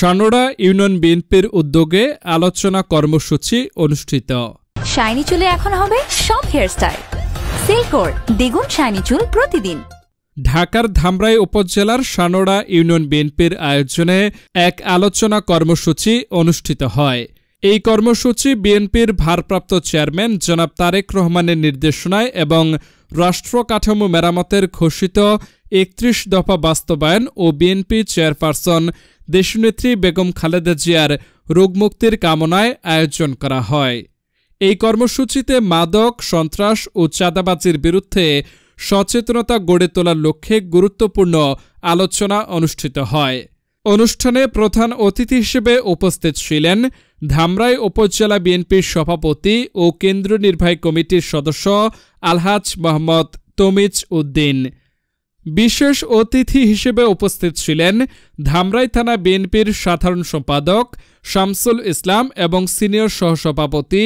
Sanora union বিএনপির উদ্যোগে আলোচনা কর্মসূচি অনুষ্ঠিত। শাইনি চুলে এখন হবে সব হেয়ারস্টাইল। সিল্কোর দ্বিগুণ শাইনি চুল প্রতিদিন। ঢাকার ধামরাই উপজেলার সানোরা ইউনিয়ন বিএনপির আয়োজনে এক আলোচনা কর্মসূচি অনুষ্ঠিত হয়। এই কর্মসূচি বিএনপির ভারপ্রাপ্ত চেয়ারম্যান জনাব তারেক রহমানের নির্দেশনায় এবং রাষ্ট্র কাঠামো মেরামতের ঘোষিত ৩১ দফা বাস্তবায়ন ও বিএনপি চেয়ারপারসন দেশনেত্রী বেগম খালেদা জিয়ার রোগমুক্তির কামনায় আয়োজন করা হয়। এই কর্মসূচিতে মাদক, সন্ত্রাস ও চাঁদাবাজির বিরুদ্ধে সচেতনতা গড়ে তোলার লক্ষ্যে গুরুত্বপূর্ণ আলোচনা অনুষ্ঠিত হয়। অনুষ্ঠানে প্রধান অতিথি হিসেবে উপস্থিত ছিলেন ধামরাই উপজেলা বিএনপির সভাপতি ও কেন্দ্রীয় নির্বাহী কমিটির সদস্য আলহাজ মোহাম্মদ তমিজ উদ্দিন। বিশেষ অতিথি হিসেবে উপস্থিত ছিলেন ধামরাই থানা বিএনপির সাধারণ সম্পাদক শামসুল ইসলাম এবং সিনিয়র সহসভাপতি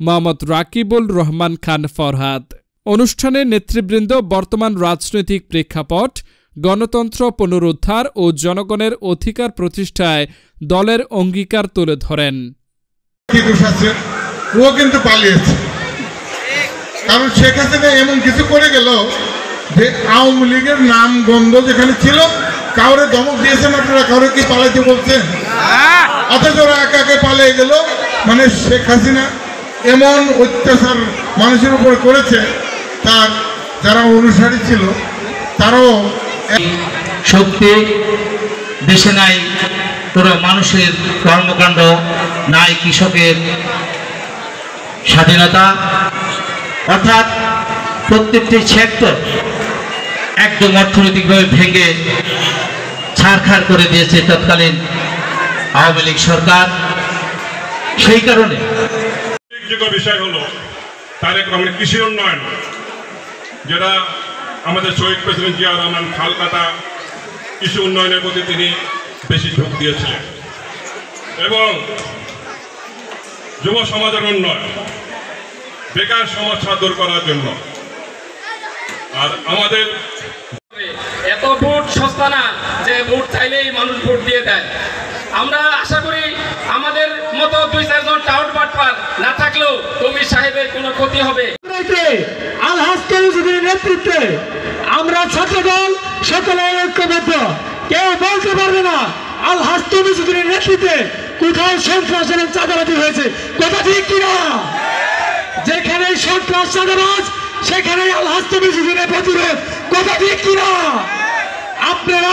মোহাম্মদ রাকিবুল রহমান খান ফরহাদ। অনুষ্ঠানে নেতৃবৃন্দ বর্তমান রাজনৈতিক প্রেক্ষাপট, গণতন্ত্র পুনরুদ্ধার ও জনগণের অধিকার প্রতিষ্ঠায় দলের অঙ্গীকার তুলে ধরেন। ও কিন্তু পালিয়েছে, কারণ শেখ হাসিনা এমন কিছু করে গেল যে আওয়ামী লীগের নাম গন্ধ যেখানে ছিল, কাউরে ধমক দিয়েছেন আপনারা? কাউরে কি পালাইতে বলছেন? অথচ ওরা একা একে পালিয়ে গেল। মানে শেখ হাসিনা এমন অত্যাচার মানুষের উপর করেছে, তার যারা অনুসারী ছিল তারাও শক্তি দেশে নাই, পুরো মানুষের কর্মকাণ্ড নাই, কৃষকের স্বাধীনতা, অর্থাৎ প্রত্যেকটি সেক্টর একদম অর্থনৈতিকভাবে ভেঙে ছাড়খাড় করে দিয়েছে তৎকালীন আওয়ামী লীগ সরকার। সেই কারণে বিষয় হলো তারেক রহমানের কৃষি উন্নয়ন, যেটা আমাদের শহীদ প্রেসিডেন্ট জিয়া রহমান খালকাটা কৃষি উন্নয়নের প্রতি তিনি বেশি ঝোঁক দিয়েছিলেন, এবং যুব সমাজের উন্নয়ন, বেকার সমস্যা দূর করার জন্য। আর আমাদের এত ভোট সস্তা না যে ভোট চাইলেই মানুষ ভোট দিয়ে দেয়। আমরা আশা করি আমাদের মতো ২-৪ জন টাউট বাটপার না থাকলেও কমির সাহেবের কোনো ক্ষতি হবে। আলহাজ তমিজুদ্দিনের নেতৃত্বে আমরা ছাত্রদল সকলে ঐক্যবদ্ধ। কেউ বলতে পারবে না আলহাজ তমিজুদ্দিনের নেতৃত্বে কোথাও সন্ত্রাস এবং চাঁদাবাজি হয়েছে। কথা ঠিক কিনা? যেখানে সন্ত্রাস চাঁদাবাজ সেখানে আলহাজ তমিজুদ্দিনের প্রতিরোধ। কথা ঠিক কিনা? আপনারা